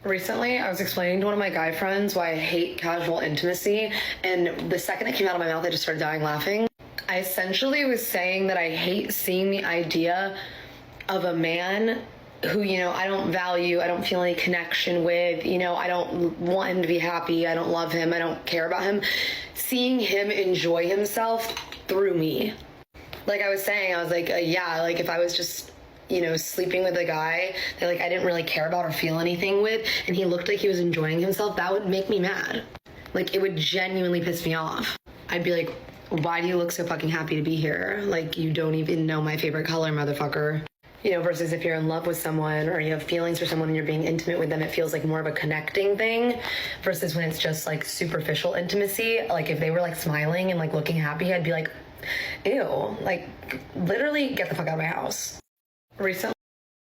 Recently, I was explaining to one of my guy friends why I hate casual intimacy, and the second it came out of my mouth, I just started dying laughing. I essentially was saying that I hate seeing the idea of a man who, I don't value, I don't feel any connection with, I don't want him to be happy, I don't love him, I don't care about him, seeing him enjoy himself through me. Like I was saying, I was like, yeah, like if I was just sleeping with a guy that like I didn't really care about or feel anything with, and he looked like he was enjoying himself, that would make me mad. Like it would genuinely piss me off. I'd be like, why do you look so fucking happy to be here? Like you don't even know my favorite color, motherfucker. Versus if you're in love with someone or you have feelings for someone and you're being intimate with them, it feels like more of a connecting thing versus when it's just like superficial intimacy. Like if they were like smiling and like looking happy, I'd be like, ew, like literally get the fuck out of my house. Recently,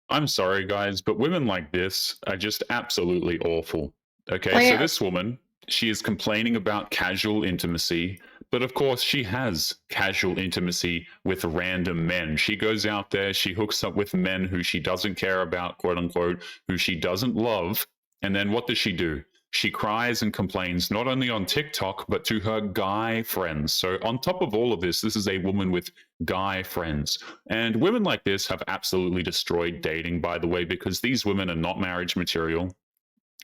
I'm sorry, guys, but women like this are just absolutely awful. Okay, so this woman, she is complaining about casual intimacy, but of course she has casual intimacy with random men. She goes out there, she hooks up with men who she doesn't care about, quote unquote, who she doesn't love. And then what does she do? She cries and complains not only on TikTok, but to her guy friends. So on top of all of this, this is a woman with guy friends. And women like this have absolutely destroyed dating, by the way, because these women are not marriage material.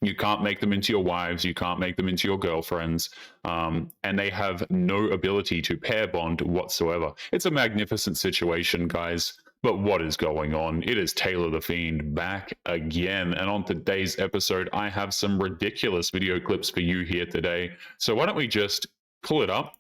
You can't make them into your wives. You can't make them into your girlfriends. And they have no ability to pair bond whatsoever. It's a magnificent situation, guys. But what is going on? It is Taylor the Fiend back again. And on today's episode, I have some ridiculous video clips for you here today. So why don't we just pull it up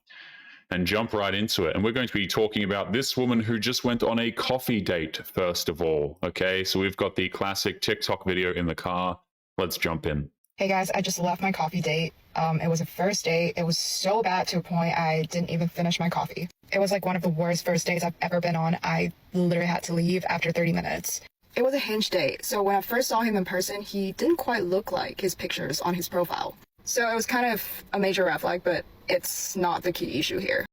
and jump right into it. And we're going to be talking about this woman who just went on a coffee date, first of all. Okay, so we've got the classic TikTok video in the car. Let's jump in. Hey guys, I just left my coffee date. It was a first date. It was so bad to a point I didn't even finish my coffee. It was like one of the worst first dates I've ever been on. I literally had to leave after 30 minutes. It was a Hinge date, so when I first saw him in person, he didn't quite look like his pictures on his profile. So it was kind of a major red flag, but it's not the key issue here.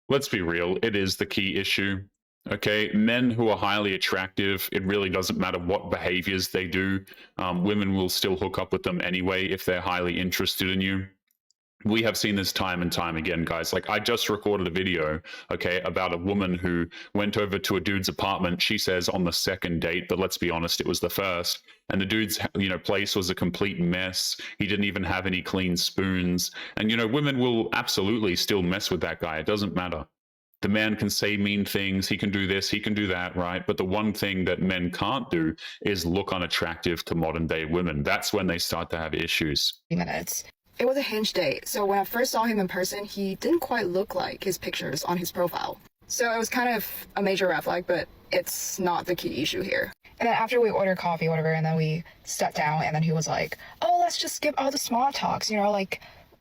Let's be real, it is the key issue. Okay, men who are highly attractive, it really doesn't matter what behaviors they do. Women will still hook up with them anyway if they're highly interested in you. We have seen this time and time again, guys. Like I just recorded a video, okay, about a woman who went over to a dude's apartment. She says on the second date, but let's be honest, it was the first. And the dude's, place was a complete mess. He didn't even have any clean spoons. And, women will absolutely still mess with that guy. It doesn't matter. The man can say mean things, he can do this, he can do that, right? But the one thing that men can't do is look unattractive to modern day women. That's when they start to have issues. Minutes. It was a Hinge date, so when I first saw him in person, he didn't quite look like his pictures on his profile. So it was kind of a major red flag, but it's not the key issue here. And then after we ordered coffee, whatever, and then we sat down, and then he was like, oh, let's just skip all the small talks,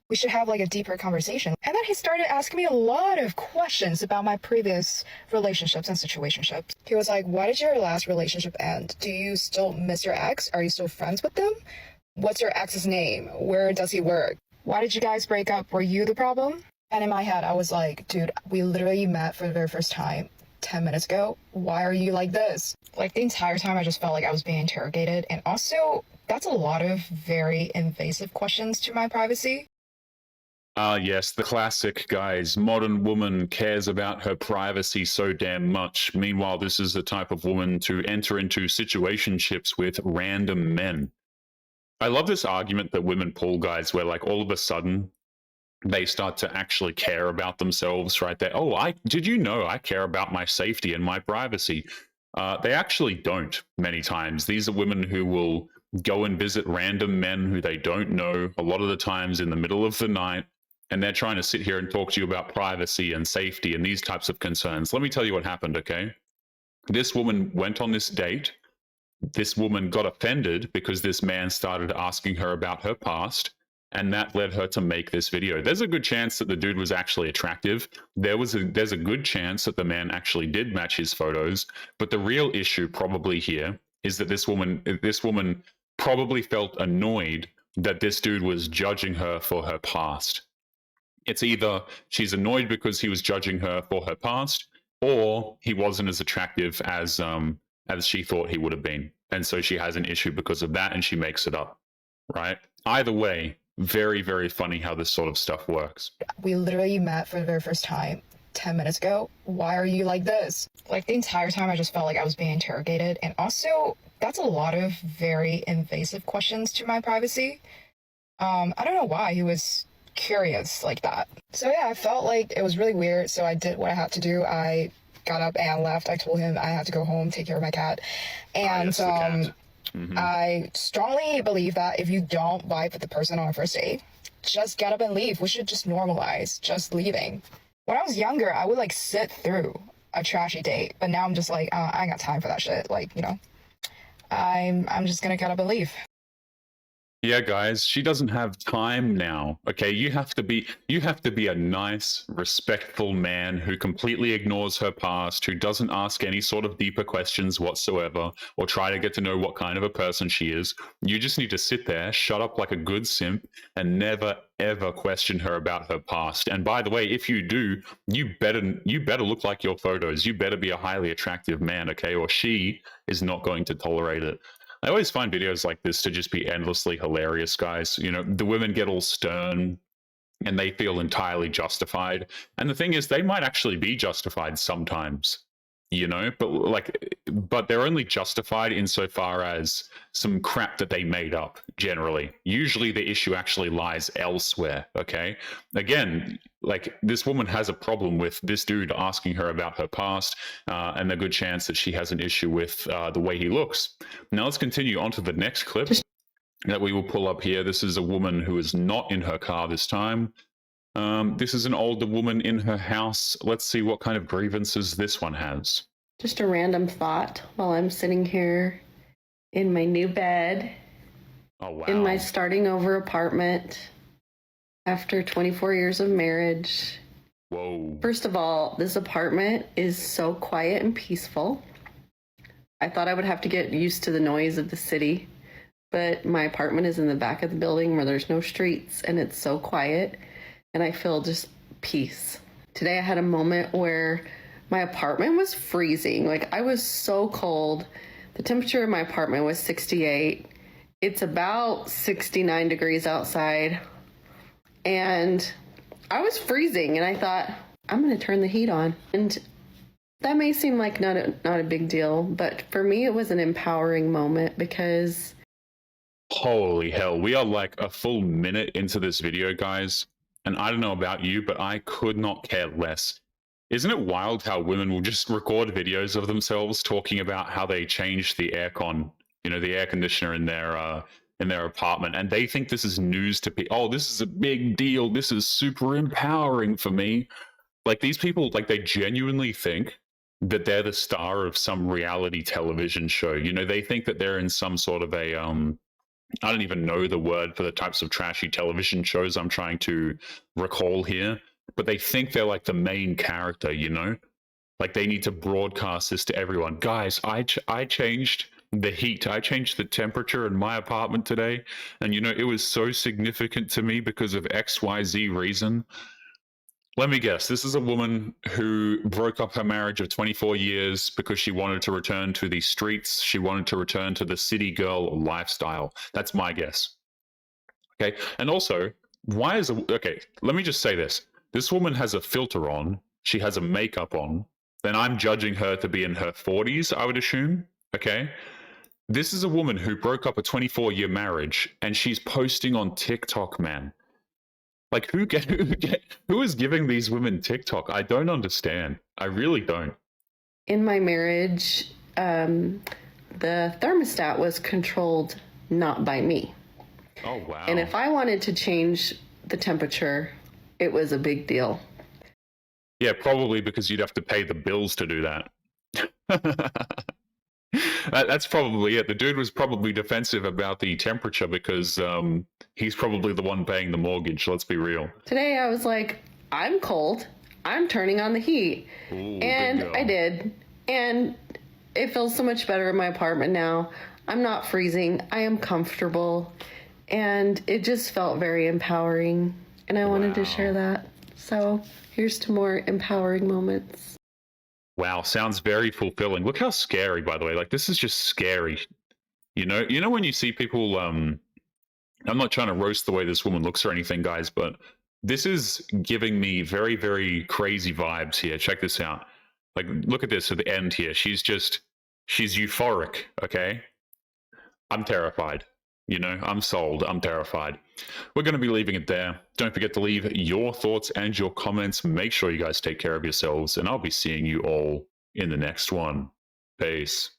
we should have like a deeper conversation. And then he started asking me a lot of questions about my previous relationships and situationships. He was like, why did your last relationship end? Do you still miss your ex? Are you still friends with them? What's your ex's name? Where does he work? Why did you guys break up? Were you the problem? And in my head, I was like, dude, we literally met for the very first time 10 minutes ago. Why are you like this? Like the entire time, I just felt like I was being interrogated. And also, that's a lot of very invasive questions to my privacy. Yes, the classic, guys. Modern woman cares about her privacy so damn much. Meanwhile, this is the type of woman to enter into situationships with random men. I love this argument that women pull, guys, where like all of a sudden they start to actually care about themselves, right? Did you know I care about my safety and my privacy? They actually don't many times. These are women who will go and visit random men who they don't know, a lot of the times in the middle of the night, and they're trying to sit here and talk to you about privacy and safety and these types of concerns. Let me tell you what happened, okay? This woman went on this date. This woman got offended because this man started asking her about her past, and that led her to make this video. There's a good chance that the dude was actually attractive. There's a good chance that the man actually did match his photos, but the real issue probably here is that this woman probably felt annoyed that this dude was judging her for her past. It's either she's annoyed because he was judging her for her past, or he wasn't as attractive as she thought he would have been. And so she has an issue because of that, and she makes it up. right? Either way, very, very funny how this sort of stuff works. We literally met for the very first time 10 minutes ago. Why are you like this? Like the entire time I just felt like I was being interrogated. And also, that's a lot of very invasive questions to my privacy. I don't know why he was curious like that. So yeah, I felt like it was really weird. So I did what I had to do. I got up and left. I told him I had to go home, take care of my cat. And yes, the cat. I strongly believe that if you don't vibe with the person on a first date, just get up and leave. We should just normalize just leaving. When I was younger, I would like sit through a trashy date, but now I'm just like, I ain't got time for that shit. Like, you know, I'm just gonna get up and leave. Yeah, guys, she doesn't have time now. Okay, you have to be a nice, respectful man who completely ignores her past, who doesn't ask any sort of deeper questions whatsoever, or try to get to know what kind of a person she is. You just need to sit there, shut up like a good simp, and never ever question her about her past. And by the way, if you do, you better look like your photos. You better be a highly attractive man, okay? Or she is not going to tolerate it. I always find videos like this to just be endlessly hilarious, guys. You know, the women get all stern and they feel entirely justified. And the thing is, they might actually be justified sometimes, you know, but they're only justified insofar as some crap that they made up, generally. Usually the issue actually lies elsewhere, okay? Again, like this woman has a problem with this dude asking her about her past, and a good chance that she has an issue with the way he looks. Now let's continue on to the next clip that we will pull up here. This is a woman who is not in her car this time. This is an older woman in her house. Let's see what kind of grievances this one has. Just a random thought while I'm sitting here in my new bed, Oh, wow. in my starting over apartment after 24 years of marriage. Whoa. First of all, this apartment is so quiet and peaceful. I thought I would have to get used to the noise of the city, but my apartment is in the back of the building where there's no streets and it's so quiet and I feel just peace. Today I had a moment where my apartment was freezing. Like I was so cold. The temperature in my apartment was 68. It's about 69 degrees outside. And I was freezing and I thought, I'm going to turn the heat on. And that may seem like not a big deal, but for me it was an empowering moment because Holy hell, we are like a full minute into this video, guys. And I don't know about you, but I could not care less. Isn't it wild how women will just record videos of themselves talking about how they changed the aircon, you know, the air conditioner in their apartment, and they think this is news to people. Oh, this is a big deal. This is super empowering for me. Like these people, like they genuinely think that they're the star of some reality television show. You know, they think that they're in some sort of a I don't even know the word for the types of trashy television shows I'm trying to recall here, but they think they're like the main character, you know? Like they need to broadcast this to everyone. Guys, I changed the heat. I changed the temperature in my apartment today. And, you know, it was so significant to me because of XYZ reason. Let me guess. This is a woman who broke up her marriage of 24 years because she wanted to return to the streets. She wanted to return to the city girl lifestyle. That's my guess. Okay. And also, okay, let me just say this. This woman has a filter on. She has a makeup on. Then I'm judging her to be in her 40s, I would assume. Okay. This is a woman who broke up a 24-year marriage and she's posting on TikTok, man. Like who is giving these women TikTok? I don't understand. I really don't. in my marriage, the thermostat was controlled not by me. Oh, wow. And if I wanted to change the temperature, it was a big deal. Yeah, probably because you'd have to pay the bills to do that. That's probably it. The dude was probably defensive about the temperature because he's probably the one paying the mortgage. Let's be real. Today I was like, I'm cold. I'm turning on the heat. Ooh, And I did. And it feels so much better in my apartment now. I'm not freezing. I am comfortable. And it just felt very empowering. And I wanted to share that. So here's to more empowering moments. Wow, sounds very fulfilling. Look how scary, by the way. Like this is just scary. You know when you see people I'm not trying to roast the way this woman looks or anything, guys, but this is giving me very, very crazy vibes here. Check this out. Like, look at this at the end here. She's euphoric, okay? I'm terrified. You know, I'm sold. I'm terrified. We're going to be leaving it there. Don't forget to leave your thoughts and your comments. Make sure you guys take care of yourselves, and I'll be seeing you all in the next one. Peace.